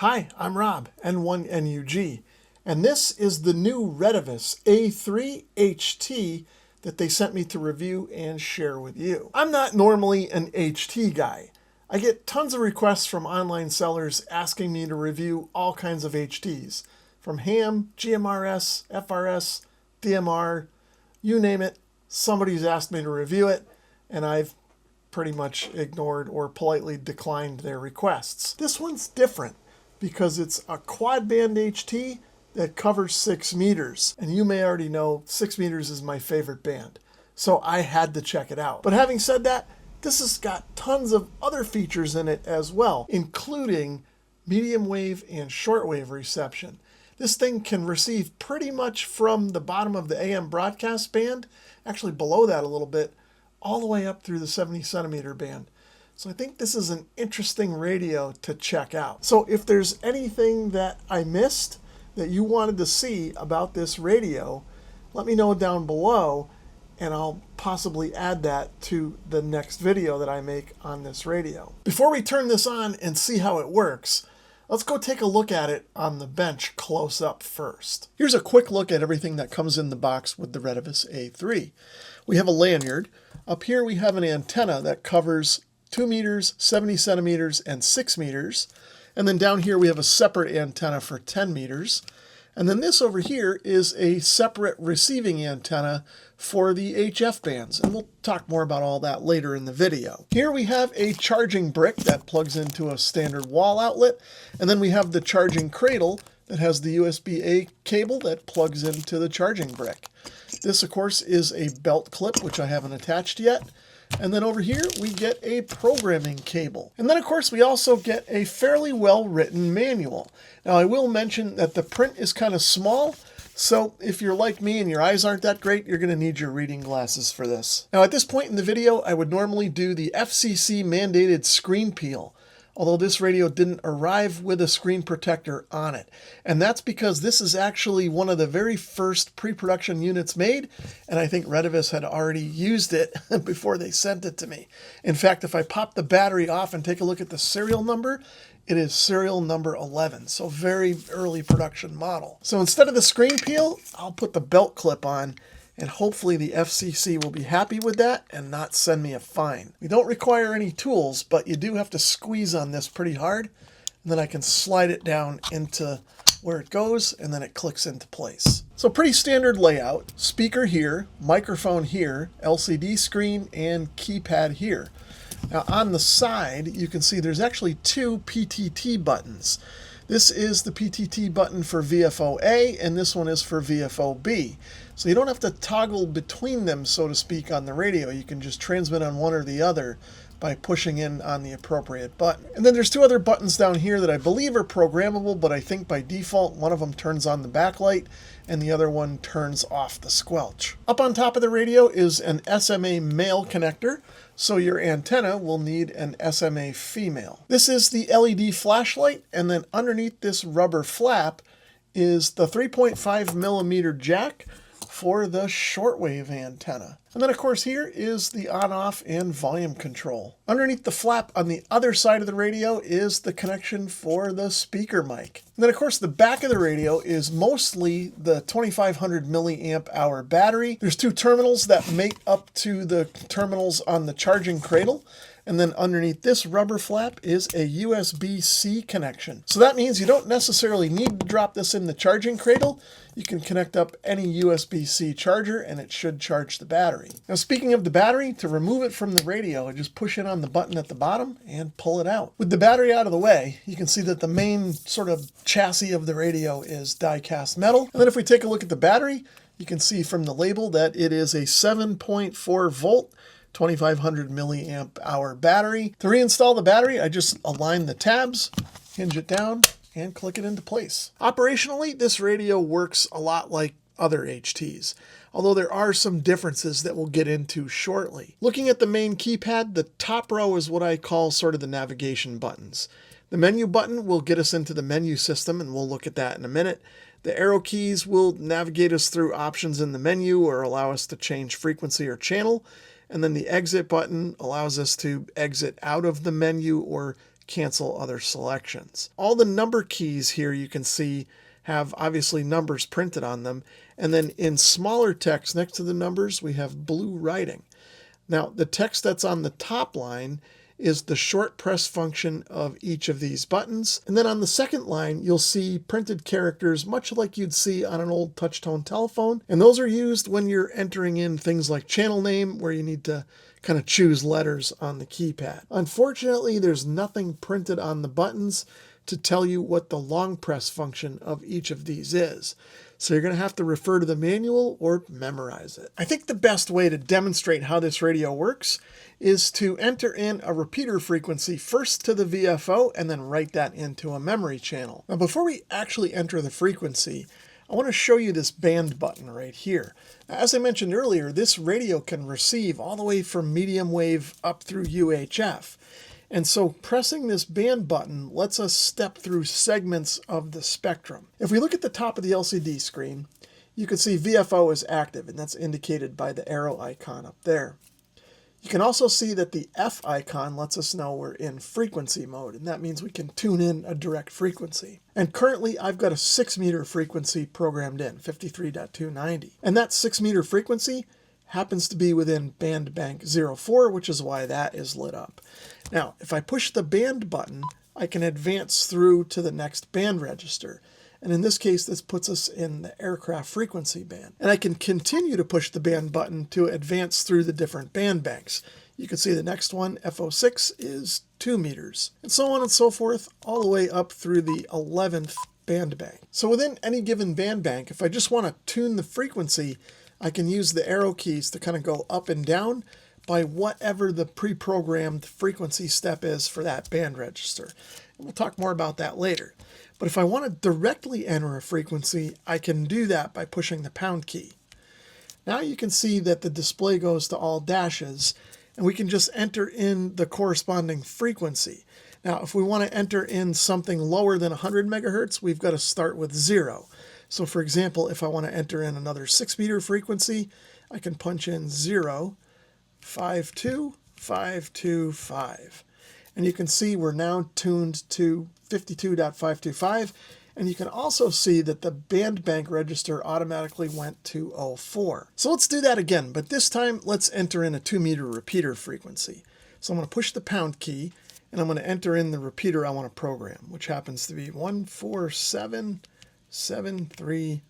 Hi, I'm Rob, N1NUG, and this is the new Retevis A3 HT that they sent me to review and share with you. I'm not normally an HT guy. I get tons of requests from online sellers asking me to review all kinds of HTs, from ham, GMRS, FRS, DMR, you name it, somebody's asked me to review it, and I've pretty much ignored or politely declined their requests. This one's different because it's a quad band HT that covers 6 meters. And you may already know 6 meters is my favorite band. So I had to check it out. But having said that, this has got tons of other features in it as well, including medium wave and short wave reception. This thing can receive pretty much from the bottom of the AM broadcast band, actually below that a little bit, all the way up through the 70 centimeter band. So I think this is an interesting radio to check out. So if there's anything that I missed that you wanted to see about this radio, let me know down below and I'll possibly add that to the next video that I make on this radio. Before we turn this on and see how it works, let's go take a look at it on the bench close up first. Here's a quick look at everything that comes in the box with the Retevis A3. We have a lanyard. Up here we have an antenna that covers 2 meters, 70 centimeters, and 6 meters. And then down here we have a separate antenna for 10 meters. And then this over here is a separate receiving antenna for the HF bands. And we'll talk more about all that later in the video. Here we have a charging brick that plugs into a standard wall outlet. And then we have the charging cradle that has the USB-A cable that plugs into the charging brick. This, of course, is a belt clip, which I haven't attached yet. And then over here, we get a programming cable. And then, of course, we also get a fairly well-written manual. Now, I will mention that the print is kind of small, so if you're like me and your eyes aren't that great, you're going to need your reading glasses for this. Now, at this point in the video, I would normally do the FCC-mandated screen peel, although this radio didn't arrive with a screen protector on it. And that's because this is actually one of the very first pre-production units made, and I think Retevis had already used it before they sent it to me. In fact, if I pop the battery off and take a look at the serial number, it is serial number 11, so very early production model. So instead of the screen peel, I'll put the belt clip on, and hopefully the FCC will be happy with that and not send me a fine. We don't require any tools, but you do have to squeeze on this pretty hard, and then I can slide it down into where it goes, and then it clicks into place. So pretty standard layout. Speaker here, microphone here, LCD screen, and keypad here. Now on the side, you can see there's actually 2 PTT buttons. This is the PTT button for VFO-A, and this one is for VFO-B. So you don't have to toggle between them, so to speak, on the radio. You can just transmit on one or the other by pushing in on the appropriate button. And then there's 2 other buttons down here that I believe are programmable, but I think by default one of them turns on the backlight and the other one turns off the squelch. Up on top of the radio is an SMA male connector, so your antenna will need an SMA female. This is the LED flashlight, and then underneath this rubber flap is the 3.5 millimeter jack for the shortwave antenna. And then, of course, here is the on-off and volume control. Underneath the flap on the other side of the radio is the connection for the speaker mic. And then, of course, the back of the radio is mostly the 2500 milliamp hour battery. There's 2 terminals that make up to the terminals on the charging cradle. And then underneath this rubber flap is a USB-C connection. So that means you don't necessarily need to drop this in the charging cradle. You can connect up any USB-C charger and it should charge the battery. Now, speaking of the battery, to remove it from the radio, I just push in on the button at the bottom and pull it out. With the battery out of the way, you can see that the main sort of chassis of the radio is die-cast metal. And then if we take a look at the battery, you can see from the label that it is a 7.4 volt 2500 milliamp hour battery. To reinstall the battery, I just align the tabs, hinge it down, and click it into place. Operationally, this radio works a lot like other HTs, although there are some differences that we'll get into shortly. Looking at the main keypad, the top row is what I call sort of the navigation buttons. The menu button will get us into the menu system, and we'll look at that in a minute. The arrow keys will navigate us through options in the menu or allow us to change frequency or channel. And then the exit button allows us to exit out of the menu or cancel other selections. All the number keys here you can see have obviously numbers printed on them. And then in smaller text next to the numbers, we have blue writing. Now, the text that's on the top line is the short press function of each of these buttons. And then on the second line, you'll see printed characters much like you'd see on an old touch-tone telephone. And those are used when you're entering in things like channel name, where you need to kind of choose letters on the keypad. Unfortunately, there's nothing printed on the buttons to tell you what the long press function of each of these is. So you're going to have to refer to the manual or memorize it. I think the best way to demonstrate how this radio works is to enter in a repeater frequency first to the VFO and then write that into a memory channel. Now, before we actually enter the frequency, I want to show you this band button right here. As I mentioned earlier, this radio can receive all the way from medium wave up through UHF. And so pressing this band button lets us step through segments of the spectrum. If we look at the top of the LCD screen, you can see VFO is active, and that's indicated by the arrow icon up there. You can also see that the F icon lets us know we're in frequency mode, and that means we can tune in a direct frequency. And currently I've got a 6 meter frequency programmed in, 53.290. And that 6 meter frequency happens to be within band bank 04, which is why that is lit up. Now, if I push the band button, I can advance through to the next band register. And in this case, this puts us in the aircraft frequency band. And I can continue to push the band button to advance through the different band banks. You can see the next one, FO6, is 2 meters, and so on and so forth, all the way up through the 11th band bank. So within any given band bank, if I just want to tune the frequency, I can use the arrow keys to kind of go up and down by whatever the pre-programmed frequency step is for that band register. And we'll talk more about that later. But if I want to directly enter a frequency, I can do that by pushing the pound key. Now you can see that the display goes to all dashes, and we can just enter in the corresponding frequency. Now, if we want to enter in something lower than 100 megahertz, we've got to start with 0. So for example, if I want to enter in another 6 meter frequency, I can punch in 0, 52, 525. And you can see we're now tuned to 52.525. And you can also see that the band bank register automatically went to 04. So let's do that again, but this time let's enter in a 2 meter repeater frequency. So I'm going to push the pound key, and I'm going to enter in the repeater I want to program, which happens to be 147730.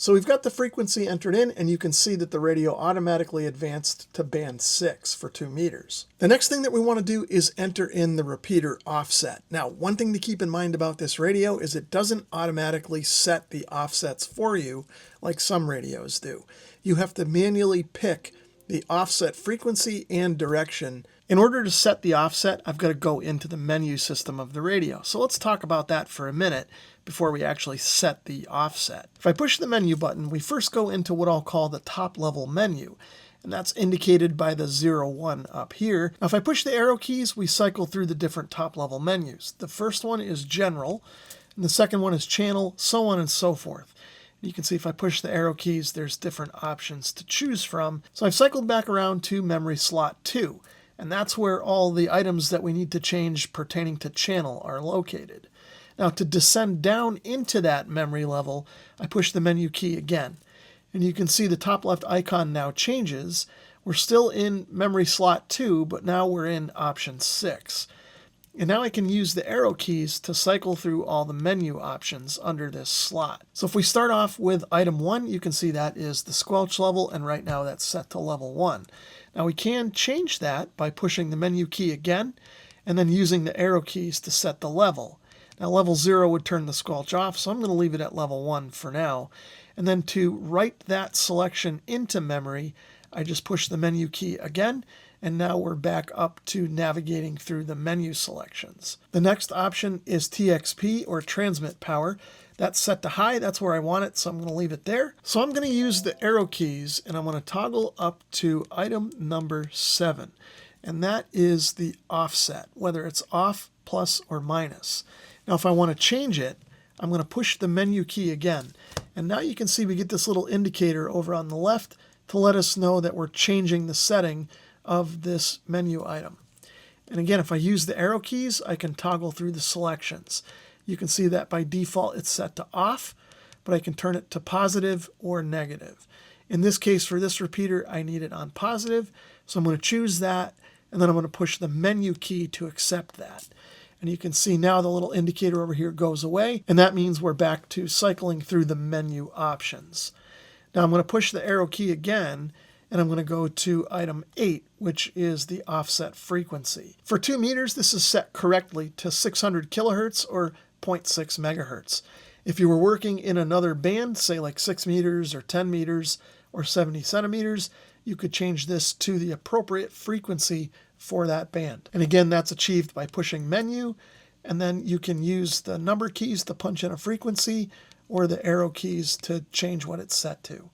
So we've got the frequency entered in, and you can see that the radio automatically advanced to band 6 for 2 meters. The next thing that we want to do is enter in the repeater offset. Now, one thing to keep in mind about this radio is it doesn't automatically set the offsets for you like some radios do. You have to manually pick the offset frequency and direction. In order to set the offset, I've got to go into the menu system of the radio. So let's talk about that for a minute before we actually set the offset. If I push the menu button, we first go into what I'll call the top level menu, and that's indicated by the 01 up here. Now, if I push the arrow keys, we cycle through the different top level menus. The first one is general, and the second one is channel, so on and so forth. You can see if I push the arrow keys, there's different options to choose from. So I've cycled back around to memory slot 2, and that's where all the items that we need to change pertaining to channel are located. Now, to descend down into that memory level, I push the menu key again. And you can see the top left icon now changes. We're still in memory slot 2, but now we're in option 6. And now I can use the arrow keys to cycle through all the menu options under this slot. So if we start off with item 1, you can see that is the squelch level, and right now that's set to level 1. Now we can change that by pushing the menu key again, and then using the arrow keys to set the level. Now level 0 would turn the squelch off, so I'm going to leave it at level 1 for now. And then to write that selection into memory, I just push the menu key again, and now we're back up to navigating through the menu selections. The next option is TXP, or transmit power. That's set to high, that's where I want it, so I'm going to leave it there. So I'm going to use the arrow keys, and I'm going to toggle up to item number 7. And that is the offset, whether it's off, plus, or minus. Now if I want to change it, I'm going to push the menu key again. And now you can see we get this little indicator over on the left to let us know that we're changing the setting of this menu item. And again, if I use the arrow keys, I can toggle through the selections. You can see that by default it's set to off, but I can turn it to positive or negative. In this case, for this repeater, I need it on positive, so I'm going to choose that, and then I'm going to push the menu key to accept that. And you can see now the little indicator over here goes away, and that means we're back to cycling through the menu options. Now I'm going to push the arrow key again, and I'm going to go to item 8, which is the offset frequency. For 2 meters, this is set correctly to 600 kilohertz or 0.6 megahertz. If you were working in another band, say like 6 meters or 10 meters or 70 centimeters, you could change this to the appropriate frequency for that band. And again, that's achieved by pushing menu, and then you can use the number keys to punch in a frequency or the arrow keys to change what it's set to.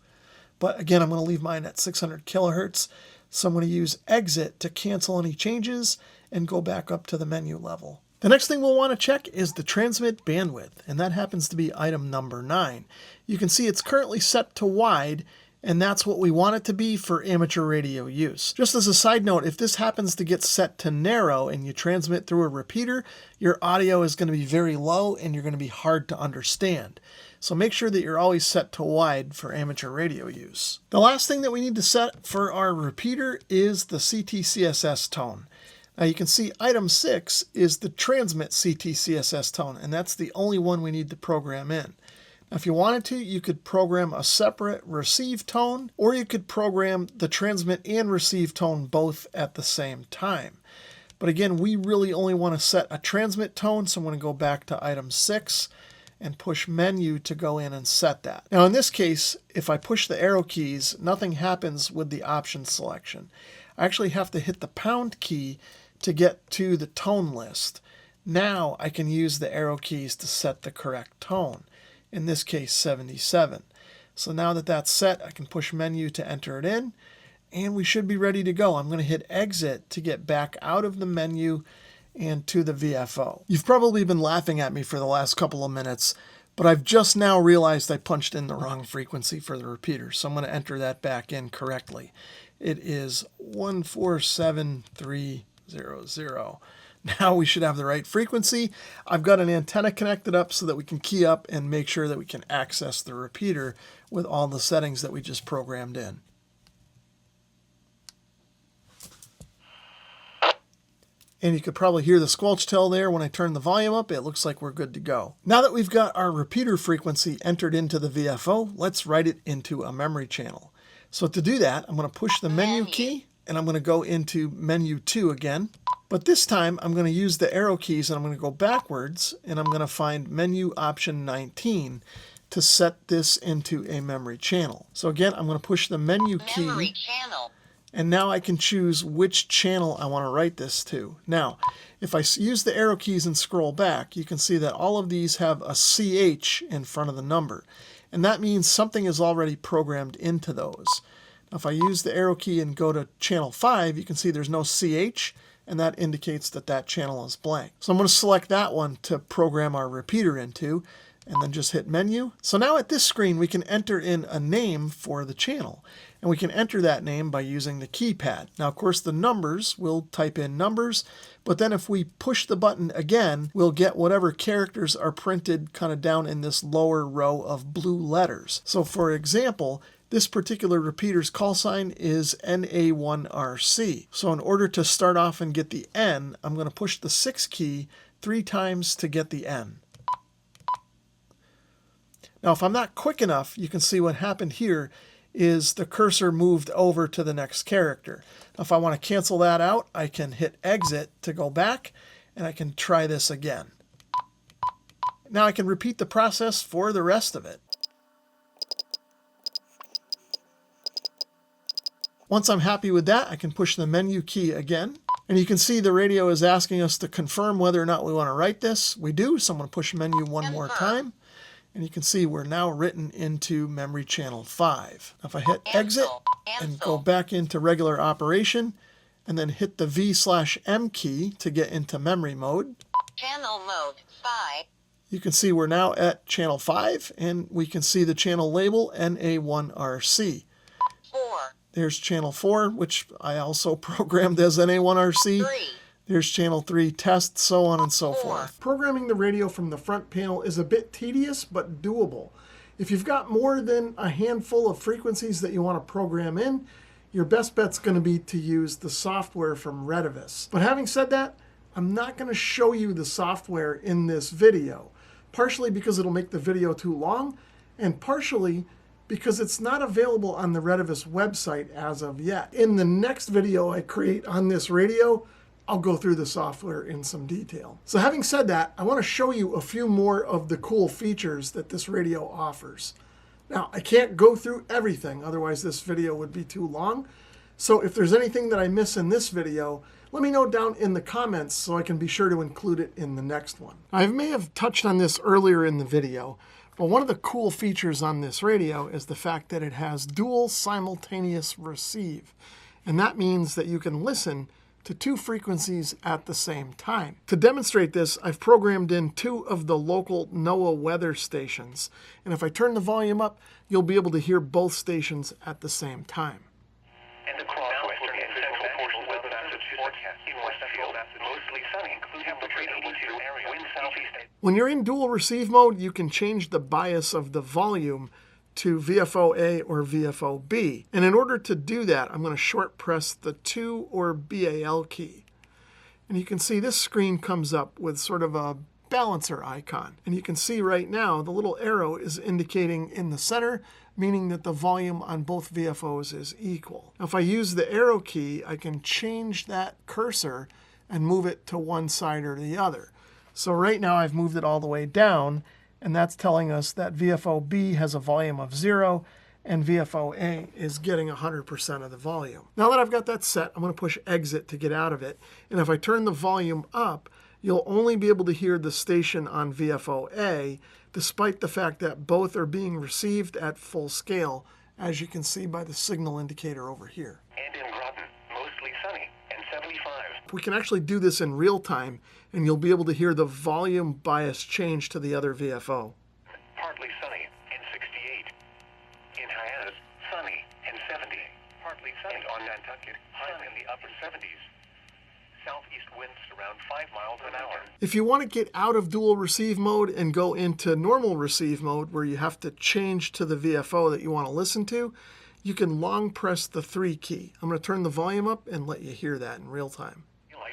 But again, I'm going to leave mine at 600 kilohertz. So I'm going to use exit to cancel any changes and go back up to the menu level. The next thing we'll want to check is the transmit bandwidth, and that happens to be item number 9. You can see it's currently set to wide, and that's what we want it to be for amateur radio use. Just as a side note, if this happens to get set to narrow and you transmit through a repeater, your audio is going to be very low and you're going to be hard to understand. So make sure that you're always set to wide for amateur radio use. The last thing that we need to set for our repeater is the CT-CSS tone. Now you can see item 6 is the transmit CT-CSS tone, and that's the only one we need to program in. Now, if you wanted to, you could program a separate receive tone, or you could program the transmit and receive tone both at the same time. But again, we really only want to set a transmit tone, so I'm going to go back to item 6 and push menu to go in and set that. Now in this case, if I push the arrow keys, nothing happens with the option selection. I actually have to hit the pound key to get to the tone list. Now I can use the arrow keys to set the correct tone. In this case, 77. So now that that's set, I can push menu to enter it in, and we should be ready to go. I'm going to hit exit to get back out of the menu and to the VFO. You've probably been laughing at me for the last couple of minutes, but I've just now realized I punched in the wrong frequency for the repeater, so I'm going to enter that back in correctly. It is 147,300. Now we should have the right frequency. I've got an antenna connected up so that we can key up and make sure that we can access the repeater with all the settings that we just programmed in. And you could probably hear the squelch tell there when I turn the volume up. It looks like we're good to go. Now that we've got our repeater frequency entered into the VFO, let's write it into a memory channel. So to do that, I'm going to push the menu key, and I'm going to go into menu 2 again. But this time, I'm going to use the arrow keys, and I'm going to go backwards, and I'm going to find menu option 19 to set this into a memory channel. So again, I'm going to push the menu key, and now I can choose which channel I want to write this to. Now, if I use the arrow keys and scroll back, you can see that all of these have a CH in front of the number. And that means something is already programmed into those. Now, if I use the arrow key and go to channel 5, you can see there's no CH, and that indicates that that channel is blank. So I'm going to select that one to program our repeater into, and then just hit menu. So now at this screen, we can enter in a name for the channel. And we can enter that name by using the keypad. Now, of course, the numbers, we'll type in numbers, but then if we push the button again, we'll get whatever characters are printed kind of down in this lower row of blue letters. So for example, this particular repeater's call sign is NA1RC. So in order to start off and get the N, I'm going to push the 6 key 3 times to get the N. Now, if I'm not quick enough, you can see what happened here is the cursor moved over to the next character. Now, if I want to cancel that out, I can hit exit to go back, and I can try this again. Now I can repeat the process for the rest of it. Once I'm happy with that, I can push the menu key again. And you can see the radio is asking us to confirm whether or not we want to write this. We do, so I'm going to push menu one more time. And you can see we're now written into memory channel 5. Now if I hit exit and go back into regular operation, and then hit the V/M key to get into memory mode. Channel mode 5. You can see we're now at channel 5, and we can see the channel label NA1RC. 4. There's channel 4, which I also programmed as NA1RC. 3. There's channel 3, test, so on and so 4. forth. Programming the radio from the front panel is a bit tedious, but doable. If you've got more than a handful of frequencies that you want to program in, your best bet's going to be to use the software from Retevis. But having said that, I'm not going to show you the software in this video, partially because it'll make the video too long, and partially because it's not available on the Retevis website as of yet. In the next video I create on this radio, I'll go through the software in some detail. So having said that, I want to show you a few more of the cool features that this radio offers. Now, I can't go through everything, otherwise this video would be too long. So if there's anything that I miss in this video, let me know down in the comments so I can be sure to include it in the next one. I may have touched on this earlier in the video, but one of the cool features on this radio is the fact that it has dual simultaneous receive. And that means that you can listen to 2 frequencies at the same time. To demonstrate this, I've programmed in 2 of the local NOAA weather stations. And if I turn the volume up, you'll be able to hear both stations at the same time. And across western and central portions of Massachusetts, in Westfield, mostly sunny, temperature 82, wind southeast. When you're in dual receive mode, you can change the bias of the volume to VFO-A or VFO-B. And in order to do that, I'm going to short press the 2 or BAL key. And you can see this screen comes up with sort of a balancer icon. And you can see right now the little arrow is indicating in the center, meaning that the volume on both VFOs is equal. Now, if I use the arrow key, I can change that cursor and move it to one side or the other. So right now I've moved it all the way down, and that's telling us that VFO-B has a volume of 0 and VFO-A is getting 100% of the volume. Now that I've got that set, I'm going to push exit to get out of it. And if I turn the volume up, you'll only be able to hear the station on VFO-A, despite the fact that both are being received at full scale, as you can see by the signal indicator over here. And in Groton, mostly sunny and 75. We can actually do this in real time, and you'll be able to hear the volume bias change to the other VFO. Partly sunny and 68. In Hyannis, sunny and 70. Partly sunny. And on Nantucket, high in the upper 70s. Southeast winds around 5 miles an hour. If you want to get out of dual receive mode and go into normal receive mode, where you have to change to the VFO that you want to listen to, you can long press the 3 key. I'm going to turn the volume up and let you hear that in real time.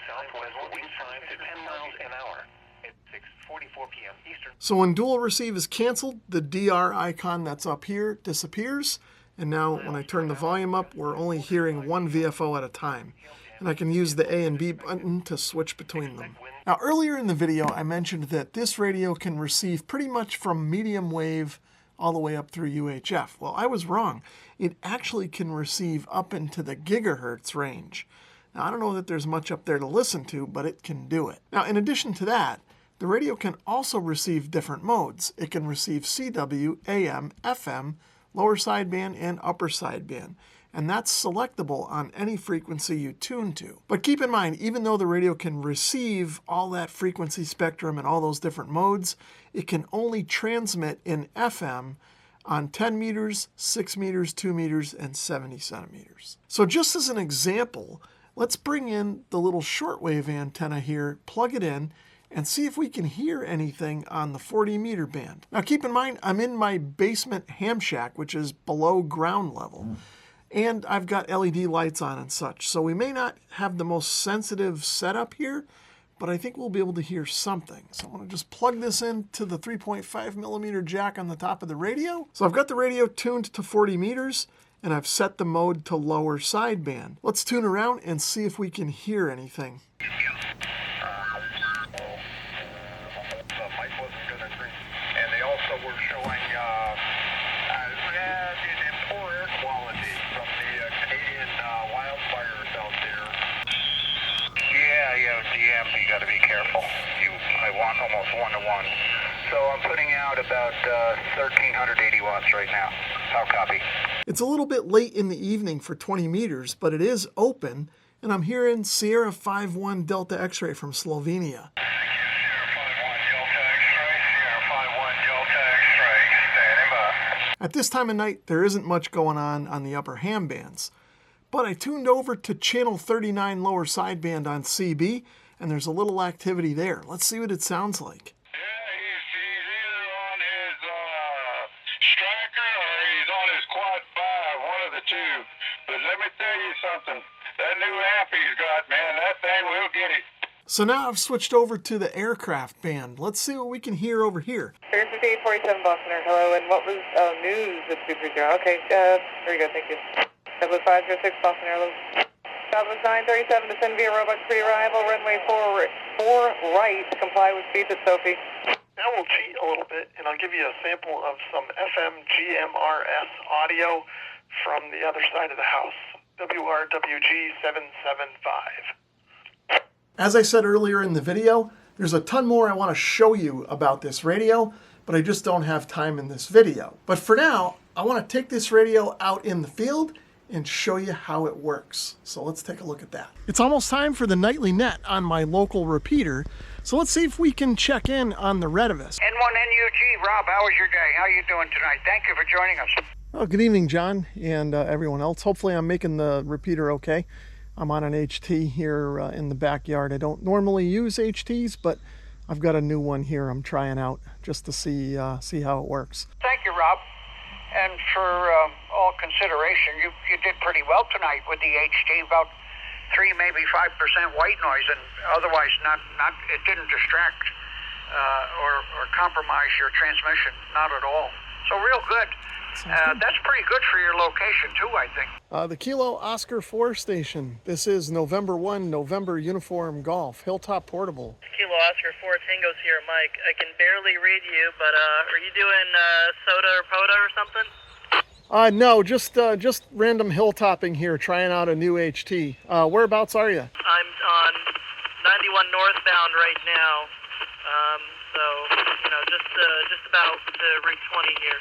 Southwest wind 5 to 10 miles an hour at 6:44 p.m. Eastern. So when dual receive is canceled, the DR icon that's up here disappears. And now when I turn the volume up, we're only hearing one VFO at a time. And I can use the A and B button to switch between them. Now earlier in the video, I mentioned that this radio can receive pretty much from medium wave all the way up through UHF. Well, I was wrong. It actually can receive up into the gigahertz range. Now, I don't know that there's much up there to listen to, but it can do it. Now, in addition to that, the radio can also receive different modes. It can receive CW, AM, FM, lower sideband, and upper sideband. And that's selectable on any frequency you tune to. But keep in mind, even though the radio can receive all that frequency spectrum and all those different modes, it can only transmit in FM on 10 meters, 6 meters, 2 meters, and 70 centimeters. So just as an example, let's bring in the little shortwave antenna here, plug it in, and see if we can hear anything on the 40 meter band. Now keep in mind, I'm in my basement ham shack, which is below ground level. And I've got LED lights on and such. So we may not have the most sensitive setup here, but I think we'll be able to hear something. So I'm going to just plug this into the 3.5 millimeter jack on the top of the radio. So I've got the radio tuned to 40 meters, and I've set the mode to lower sideband. Let's tune around and see if we can hear anything. And they also were showing poor air quality from the Canadian wildfires out there. Yeah, DM, you got to be careful. I want almost 1-to-1. So I'm putting out about 1,380 watts right now. I'll copy. It's a little bit late in the evening for 20 meters, but it is open, and I'm hearing Sierra 5-1 Delta X-ray from Slovenia. At this time of night, there isn't much going on the upper ham bands, But I tuned over to channel 39 lower sideband on CB, and there's a little activity there. Let's see what it sounds like. Yeah, he's either on his striker or he's on his quad 5, one of the two. But let me tell you something, that new amp he's got, man, that thing will get it. So now I've switched over to the aircraft band. Let's see what we can hear over here. 5847 Boston Air, hello, and what was news at 230? Okay, very good, thank you. That was 506 Boston Air, hello. Southwest 937, descend via robot pre-arrival, runway 4 right, comply with speeds at Sophie. Now we'll cheat a little bit, and I'll give you a sample of some FM GMRS audio from the other side of the house. WRWG 775. As I said earlier in the video, there's a ton more I want to show you about this radio, but I just don't have time in this video. But for now, I want to take this radio out in the field and show you how it works. So let's take a look at that. It's almost time for the nightly net on my local repeater. So let's see if we can check in on the Retevis. N1NUG, Rob, how was your day? How are you doing tonight? Thank you for joining us. Well, good evening, John, and everyone else. Hopefully I'm making the repeater okay. I'm on an HT here in the backyard. I don't normally use HTs, but I've got a new one here I'm trying out just to see how it works. Thank you, Rob. And for all consideration, you did pretty well tonight with the HT, about 3, maybe 5% white noise, and otherwise it didn't distract or compromise your transmission, not at all. So real good. That's pretty good for your location too, I think. The Kilo Oscar 4 station. This is November 1, November Uniform Golf, Hilltop Portable. Kilo Oscar 4 Tango's here, Mike. I can barely read you, but are you doing soda or poda or something? No, just random hilltopping here, trying out a new HT. Whereabouts are you? I'm on 91 northbound right now, so just about to reach 20 here.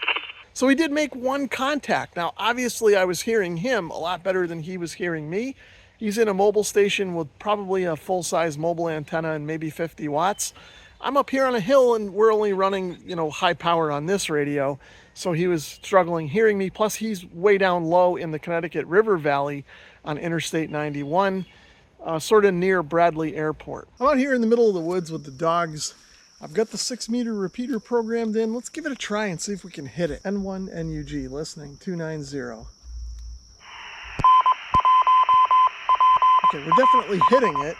So we did make one contact. Now, obviously, I was hearing him a lot better than he was hearing me. He's in a mobile station with probably a full-size mobile antenna and maybe 50 watts. I'm up here on a hill, and we're only running, high power on this radio. So he was struggling hearing me. Plus, he's way down low in the Connecticut River Valley on Interstate 91, sort of near Bradley Airport. I'm out here in the middle of the woods with the dogs. I've got the 6-meter repeater programmed in. Let's give it a try and see if we can hit it. N1NUG, listening, 290. Okay, we're definitely hitting it.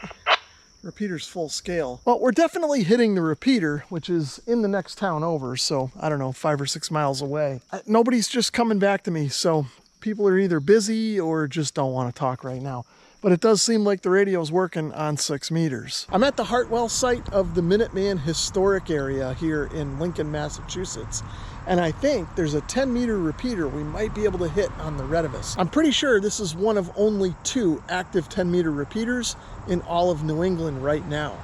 Repeater's full scale. Well, we're definitely hitting the repeater, which is in the next town over, so I don't know, 5 or 6 miles away. Nobody's just coming back to me, so people are either busy or just don't want to talk right now. But it does seem like the radio's working on 6 meters. I'm at the Hartwell site of the Minuteman Historic Area here in Lincoln, Massachusetts. And I think there's a 10-meter repeater we might be able to hit on the Retevis. I'm pretty sure this is one of only 2 active 10-meter repeaters in all of New England right now.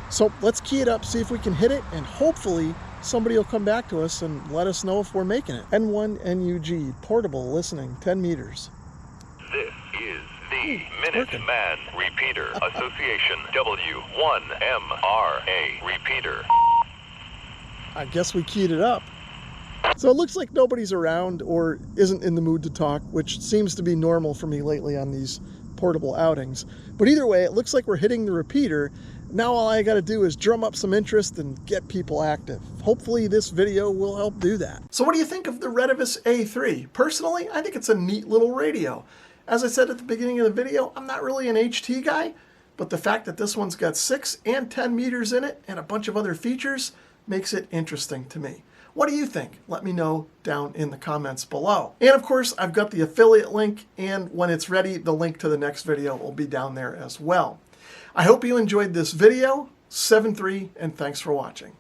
So let's key it up, see if we can hit it, and hopefully somebody will come back to us and let us know if we're making it. N1NUG, portable, listening, 10 meters. This is the Minuteman Repeater Association W1MRA Repeater. I guess we keyed it up. So it looks like nobody's around or isn't in the mood to talk, which seems to be normal for me lately on these portable outings. But either way, it looks like we're hitting the repeater. Now all I got to do is drum up some interest and get people active. Hopefully this video will help do that. So what do you think of the Retevis A3? Personally, I think it's a neat little radio. As I said at the beginning of the video, I'm not really an HT guy, but the fact that this one's got 6 and 10 meters in it and a bunch of other features makes it interesting to me. What do you think? Let me know down in the comments below. And of course, I've got the affiliate link, and when it's ready, the link to the next video will be down there as well. I hope you enjoyed this video. 7-3, and thanks for watching.